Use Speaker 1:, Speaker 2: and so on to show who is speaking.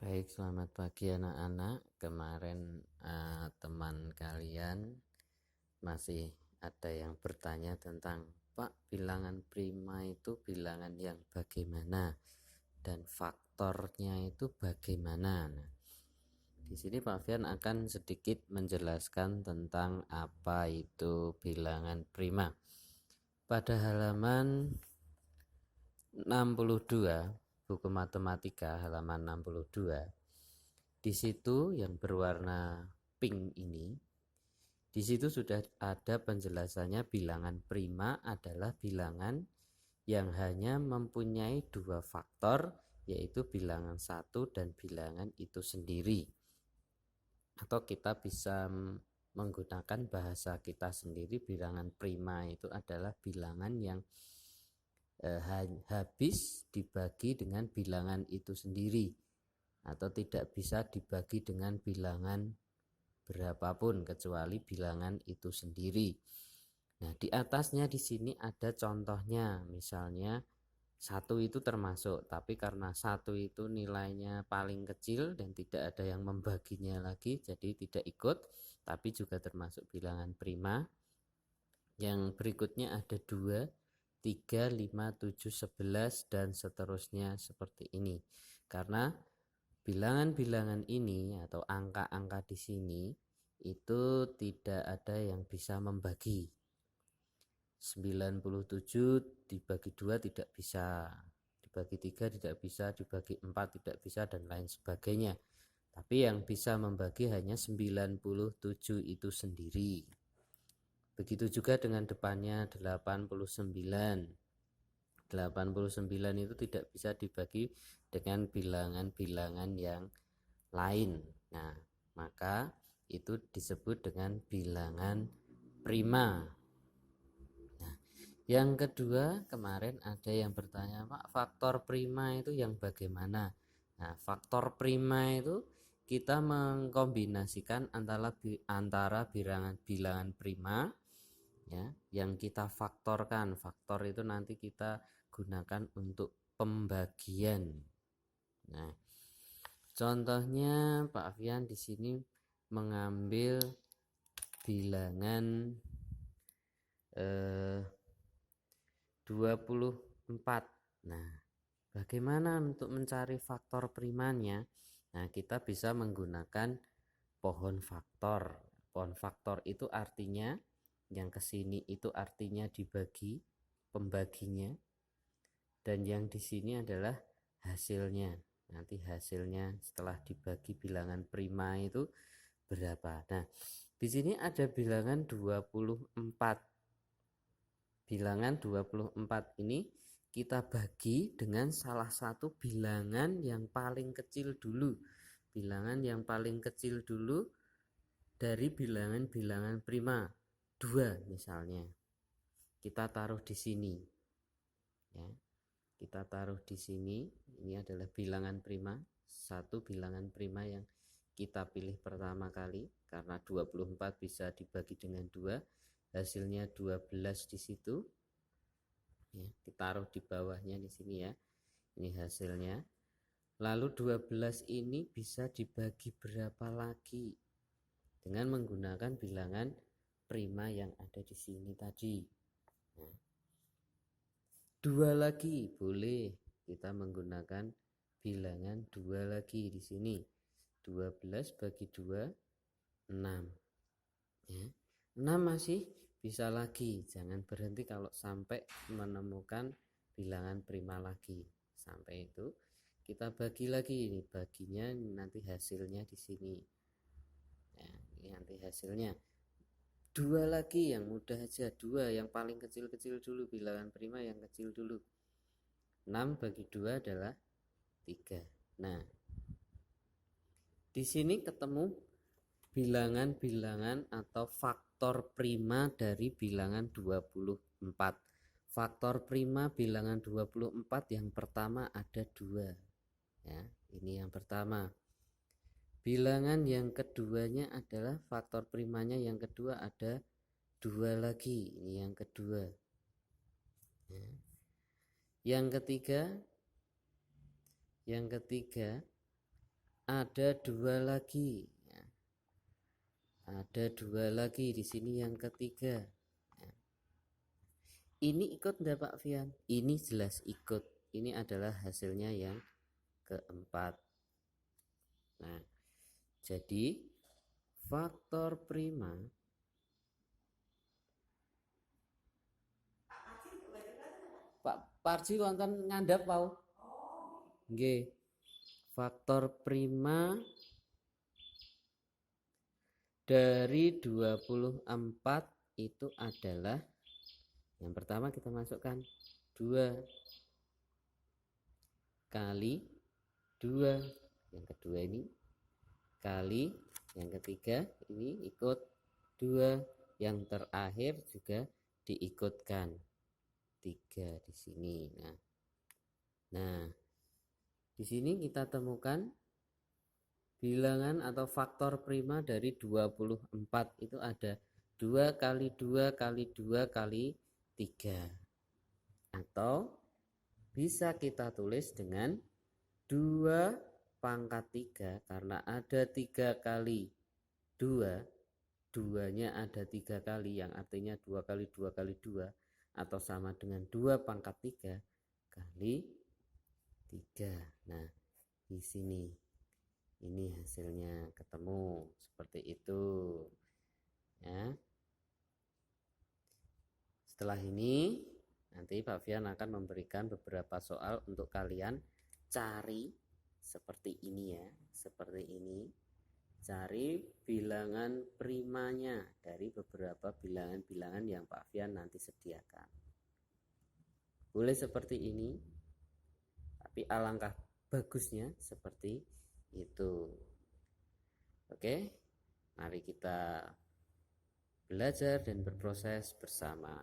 Speaker 1: Baik, selamat pagi anak-anak. Kemarin teman kalian masih ada yang bertanya tentang, Pak, bilangan prima itu bilangan yang bagaimana dan faktornya itu bagaimana. Nah, di sini Pak Fian akan sedikit menjelaskan tentang apa itu bilangan prima. Pada halaman 62 buku matematika halaman 62, di situ yang berwarna pink ini, di situ sudah ada penjelasannya. Bilangan prima adalah bilangan yang hanya mempunyai dua faktor, yaitu bilangan satu dan bilangan itu sendiri. Atau kita bisa menggunakan bahasa kita sendiri, bilangan prima itu adalah bilangan yang habis dibagi dengan bilangan itu sendiri, atau tidak bisa dibagi dengan bilangan berapapun kecuali bilangan itu sendiri. Nah, di atasnya di sini ada contohnya. Misalnya 1 itu termasuk, tapi karena 1 itu nilainya paling kecil dan tidak ada yang membaginya lagi, jadi tidak ikut, tapi juga termasuk bilangan prima. Yang berikutnya ada 2, 3, 5, 7, 11 dan seterusnya seperti ini. Karena bilangan-bilangan ini atau angka-angka di sini itu tidak ada yang bisa membagi. 97 dibagi 2 tidak bisa, dibagi 3 tidak bisa, dibagi 4 tidak bisa, dan lain sebagainya. Tapi yang bisa membagi hanya 97 itu sendiri. Begitu juga dengan depannya 89. 89 itu tidak bisa dibagi dengan bilangan-bilangan yang lain. Nah, maka itu disebut dengan bilangan prima. Nah, yang kedua, kemarin ada yang bertanya, Pak, faktor prima itu yang bagaimana? Nah, faktor prima itu kita mengkombinasikan antara bilangan prima, ya, yang kita faktorkan. Faktor itu nanti kita gunakan untuk pembagian. Nah, contohnya Pak Afian di sini mengambil bilangan 24. Nah, bagaimana untuk mencari faktor primanya? Nah, kita bisa menggunakan pohon faktor. Pohon faktor itu artinya yang kesini itu artinya dibagi, pembaginya, dan yang di sini adalah hasilnya. Nanti hasilnya setelah dibagi bilangan prima itu berapa. Nah, di sini ada bilangan 24. Bilangan 24 ini kita bagi dengan salah satu bilangan yang paling kecil dulu. Bilangan yang paling kecil dulu dari bilangan-bilangan prima, 2 misalnya. Kita taruh di sini. Ya. Kita taruh di sini. Ini adalah bilangan prima, satu bilangan prima yang kita pilih pertama kali karena 24 bisa dibagi dengan 2, hasilnya 12 di situ. Ya, ditaruh di bawahnya di sini ya. Ini hasilnya. Lalu 12 ini bisa dibagi berapa lagi? Dengan menggunakan bilangan prima yang ada di sini tadi. Nah, 2 lagi boleh kita menggunakan bilangan 2 lagi di sini. 12 bagi 2 6. Ya. 6 masih bisa lagi. Jangan berhenti kalau sampai menemukan bilangan prima lagi. Sampai itu kita bagi lagi. Ini baginya nanti hasilnya di sini. Ya, ini nanti hasilnya. 2 lagi yang mudah aja, 2 yang paling kecil-kecil dulu, bilangan prima yang kecil dulu. 6 bagi 2 adalah 3. Nah, di sini ketemu bilangan-bilangan atau faktor prima dari bilangan 24. Faktor prima bilangan 24 yang pertama ada 2. Ya, ini yang pertama. Bilangan yang keduanya adalah faktor primanya yang kedua ada 2 lagi. Ini yang kedua. Ya. Yang ketiga ada 2 lagi. Ya. Ada 2 lagi di sini yang ketiga. Ya. Ini ikut enggak Pak Fian? Ini jelas ikut. Ini adalah hasilnya yang keempat. Nah, jadi faktor prima Pak Parji wonten ngandhap wau. Nggih. Faktor prima dari 24 itu adalah, yang pertama kita masukkan 2 kali 2, yang kedua ini kali, yang ketiga ini ikut 2, yang terakhir juga diikutkan 3 di sini. Nah, di sini kita temukan bilangan atau faktor prima dari 24 itu ada 2 kali 2 kali 2 kali 3. Atau bisa kita tulis dengan 2 pangkat 3 karena ada 3 kali 2, 2-nya ada 3 kali yang artinya 2 kali 2 kali 2 atau sama dengan 2 pangkat 3 kali 3. Nah, di sini ini hasilnya ketemu seperti itu. Ya. Setelah ini nanti Pak Fian akan memberikan beberapa soal untuk kalian cari seperti ini ya, seperti ini. Cari bilangan primanya dari beberapa bilangan-bilangan yang Pak Fian nanti sediakan. Boleh seperti ini, tapi alangkah bagusnya seperti itu. Oke, mari kita belajar dan berproses bersama.